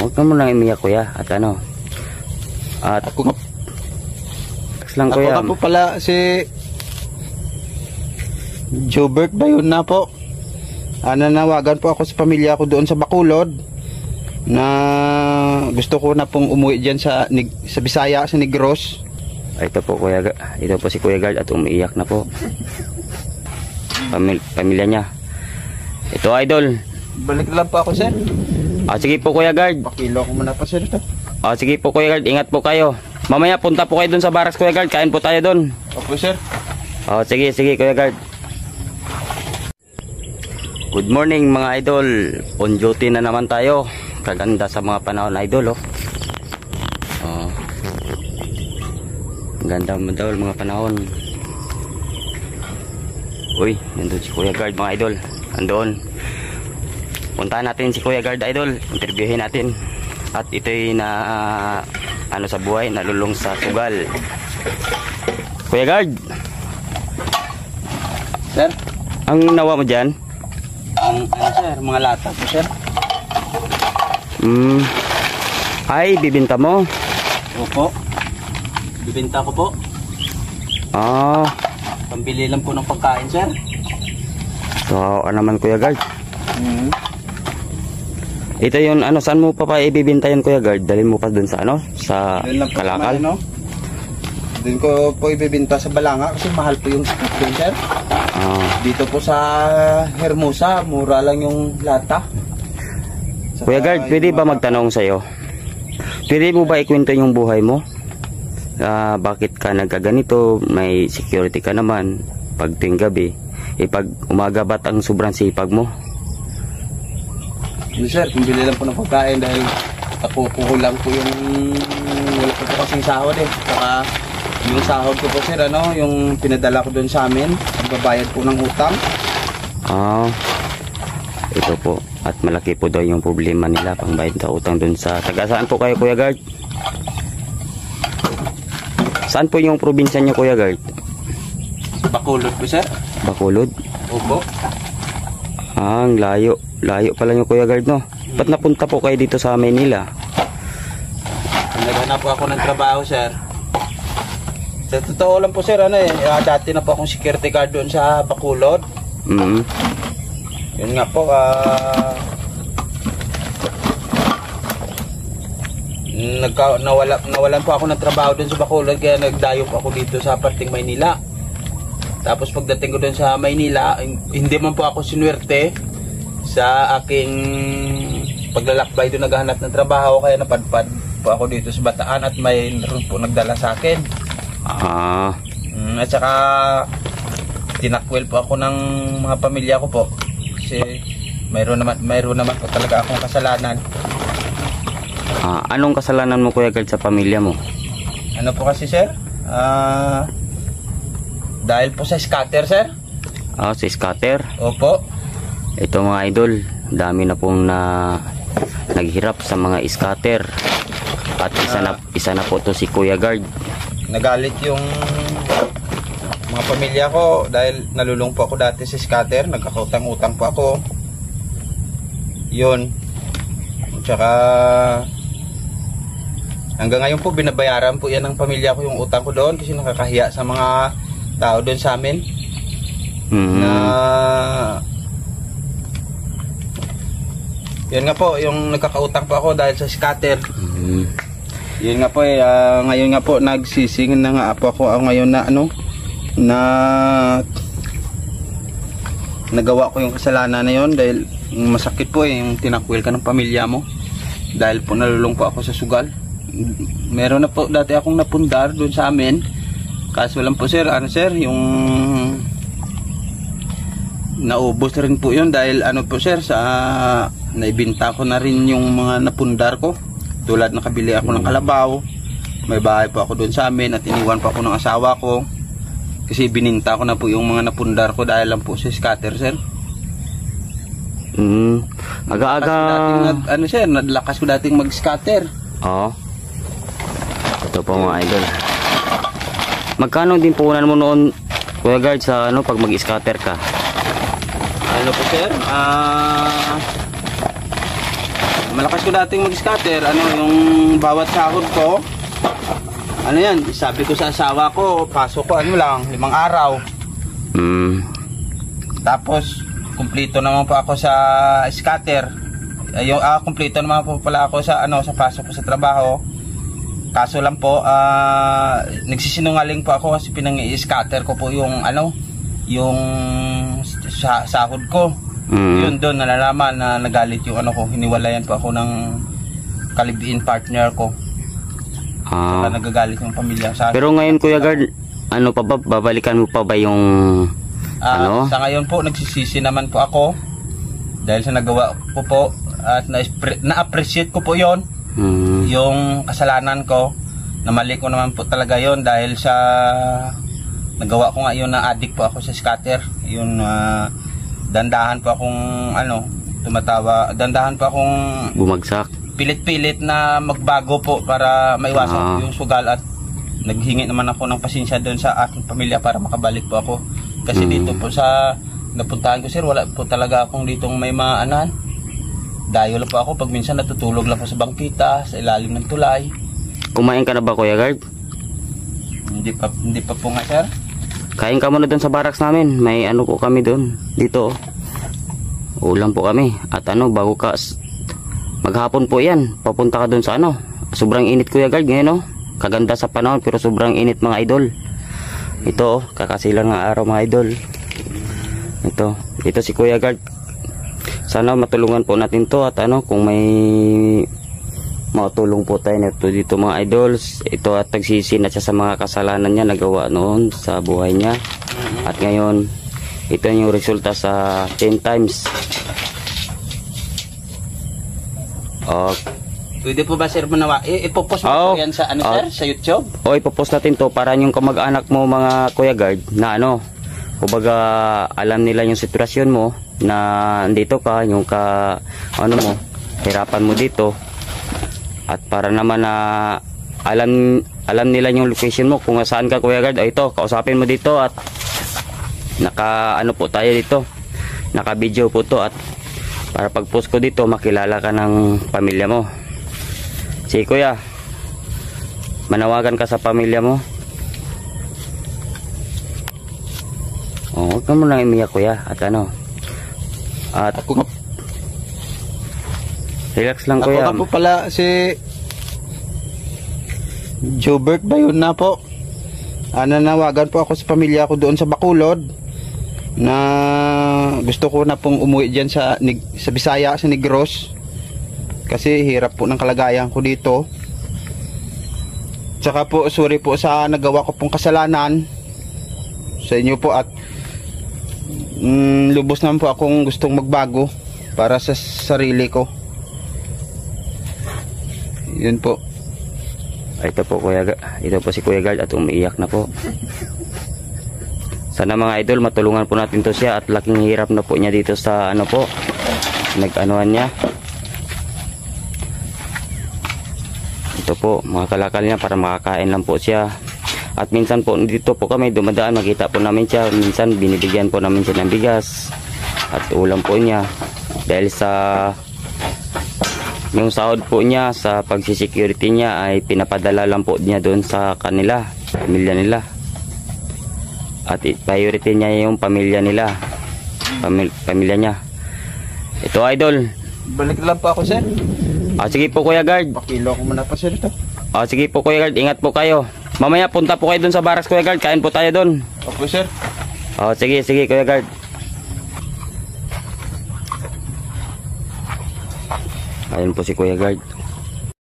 Huwag ka muna umiyak kuya. At ano. At Ako lang kuya. nga po pala si Jobert ba yun na po? Nanawagan po ako sa pamilya ko doon sa Bacolod na gusto ko na pong umuwi dyan sa Bisaya, sa Negros. Ito po kuya, ito po si Kuya Guard at umiiyak na po. Pamilya niya. Ito idol. Balik lang po ako, sir. Sige po Kuya Guard. Pakilo ko muna pa, sir. Sige po Kuya Guard, ingat po kayo. Mamaya punta po kayo dun sa barracks Kuya Guard, kain po tayo dun. Opo, sir. Sige Kuya Guard. Good morning mga idol. On duty na naman tayo. Kaganda sa mga panahon idol Ganda mga panahon. Uy, nandun si Kuya Guard mga idol. Andoon. Puntahan natin si Kuya Guard idol. Interviewin natin. At ito'y ano sa buhay, nalulong sa sugal. Kuya Guard. Sir? Ang nawa mo dyan? Sir, mga lata po, sir. Ay, bibinta mo? Opo. Bibenta ko po. Pambili lang po ng pagkain, sir. So, naman Kuya Guard. Ito yun, saan mo pa ibibinta yan Kuya Guard? Dalhin mo pa dun sa sa Kalakal? Doon ko po ibibinta sa Balanga kasi mahal po yung doon, sir. Dito po sa Hermosa, mura lang yung lata. Kuya Guard, pwede ba magtanong sa'yo? Pwede mo ba ikwento yung buhay mo? Bakit ka nagkaganito? May security ka naman pag tuwing gabi. Pag umaga ba't ang sobrang sipag mo? Yun, sir, kumbili lang po ng pagkain dahil ako kukulang po yung wala po kasing sahod Saka yung sahod ko po, sir, yung pinadala ko doon sa amin, magbabayad po ng utang. Ito po. At malaki po daw yung problema nila pangbayad sa utang doon sa taga-saan po kayo Kuya Guard? Saan po yung probinsya niyo Kuya Guard? Bacolod po, sir. Bacolod? Opo. Ang layo. Layo pala yung Kuya Guard, no? Ba't napunta po kayo dito sa Maynila? Naghanap po ako ng trabaho, sir. Sa totoo lang po, sir, dati na po akong security guard doon sa Bacolod. Yun nga po, nawalan po ako ng trabaho doon sa Bacolod kaya nagdayo po ako dito sa parting Maynila. Tapos pagdating ko doon sa Maynila, hindi man po ako sinuwerte sa aking paglalakbay doon naghahanap ng trabaho kaya napadpad po ako dito sa Bataan at may naroon po nagdala sa akin. At saka tinakwil po ako ng mga pamilya ko po kasi mayroon naman po talaga akong kasalanan. Anong kasalanan mo Kuya Guard sa pamilya mo? Ano po kasi, sir? Dahil po sa scatter, sir. Sa scatter? Opo. Ito mga idol, dami na pong naghirap sa mga scatter. At isa na po to si Kuya Guard. Nagalit yung mga pamilya ko dahil nalulung po ako dati sa scatter, nagkakautang-utang po ako. Yun. Tsaka hanggang ngayon po binabayaran po yan ng pamilya ko yung utang ko doon kasi nakakahiya sa mga tao doon sa amin. Na yun nga po, yung nagkakautang po ako dahil sa scatter. Yun nga po ngayon nga po nagsisingin na nga po ako ngayon na na nagawa ko yung kasalanan na yun dahil masakit po yung tinakwil ka ng pamilya mo dahil po nalulung po ako sa sugal. Meron na po dati akong napundar doon sa amin kaso lang po, sir, sir, yung naubos rin po yun dahil po, sir, sa naibinta ko na rin yung mga napundar ko tulad nakabili ako ng kalabaw, may bahay po ako doon sa amin at iniwan po ako ng asawa ko kasi bininta ko na po yung mga napundar ko dahil lang po sa scatter, sir. Aga-aga sir, nadlakas ko dating mag-scatter. Ito po mga idol. Magkano din puhunan mo noon Kuya Guard sa pag mag-scatter ka? Ano po, sir? malakas ko dating mag-scatter. Ano, yung bawat sahod ko, ano yan, sabi ko sa asawa ko, pasok ko, ano lang, 5 araw. Tapos, kumplito naman po ako sa scatter. Kumplito naman po pala ako sa, sa pasok ko sa trabaho. Kaso lang po, nagsisinungaling po ako kasi pinang-i-scatter ko po yung, yung sahod ko. Yun doon, nalalaman na nagalit yung hiniwalayan po ako ng kalibin partner ko. Saka nagagalit yung pamilya sa akin. Pero ngayon Kuya Guard, babalikan mo pa ba yung Sa ngayon po, nagsisisi naman po ako dahil sa nagawa ko po at na-appreciate ko po yon yung kasalanan ko, na mali ko naman po talaga yon dahil sa nagawa ko nga yun na addict po ako sa scatter. Yun, dandahan po akong dandahan po akong bumagsak. Pilit-pilit na magbago po para maiwasan yung sugal, at naghingi naman ako ng pasensya doon sa aking pamilya para makabalik po ako. Kasi dito po sa napuntahan ko, sir, wala po talaga akong ditong may maanan. Dayo lang po ako, pag minsan natutulog lang po sa bangkita, sa ilalim ng tulay. Kumain ka na ba Kuya Guard? Hindi pa po nga, sir. Kain ka muna doon sa barracks namin. May po kami doon. Dito. Ulam po kami. At bago ka maghapon po yan, papunta ka doon sa sobrang init Kuya Guard ngayon Kaganda sa panahon pero sobrang init mga idol. Ito kakasilang ng araw mga idol. Ito si Kuya Guard. Sana matulungan po natin to, at kung may matulong po tayo nito dito mga idols. Ito at nagsisi na siya sa mga kasalanan niya nagawa noon sa buhay niya. At ngayon, ito yung resulta sa 10 times. Pwede po ba, sir, manawa? Ipopost mo po yan sa sir? Sa YouTube? Ipopost natin to para yung kamag-anak mo mga Kuya Guard na kumbaga alam nila yung sitwasyon mo na andito ka, yung hirapan mo dito. At para naman na alam nila yung location mo kung saan ka Kuya Guard. Ito, kausapin mo dito at naka po tayo dito. Naka video po to, at para pag post ko dito makilala ka ng pamilya mo. Si Kuya, manawagan ka sa pamilya mo. Huwag ka mo lang imiyak Kuya. At relax lang Kuya. Ako po pala si Jobert ba yun na po? Nanawagan po ako sa pamilya ko doon sa Bacolod na gusto ko na pong umuwi dyan sa Bisaya, sa Negros, kasi hirap po ng kalagayan ko dito. Tsaka po sorry po sa nagawa ko pong kasalanan sa inyo po, at lubos naman po akong gustong magbago para sa sarili ko. Yun po. Ito po si Kuya Guard at umiiyak na po. Sana mga idol matulungan po natin to siya, at laking hirap na po niya dito sa nag-anuhan niya. Ito po mga kalakal niya para makakain lang po siya. At minsan po dito po kami dumadaan, makita po namin siya. Minsan binibigyan po namin siya ng bigas at ulam po niya, dahil sa yung sahod po niya sa pagsisecurity niya ay pinapadala lang po niya doon sa kanila, pamilya nila. At priority niya yung pamilya nila, pamilya niya. Ito idol, balik lang po ako, sir. Sige po Kuya Guard. Pakilo ko muna pa, sir, ito. Sige po Kuya Guard, ingat po kayo. Mamaya punta po kayo doon sa barracks Kuya Guard, kain po tayo doon. Opo, sir. Sige Kuya Guard. Ayun po si Kuya Guard.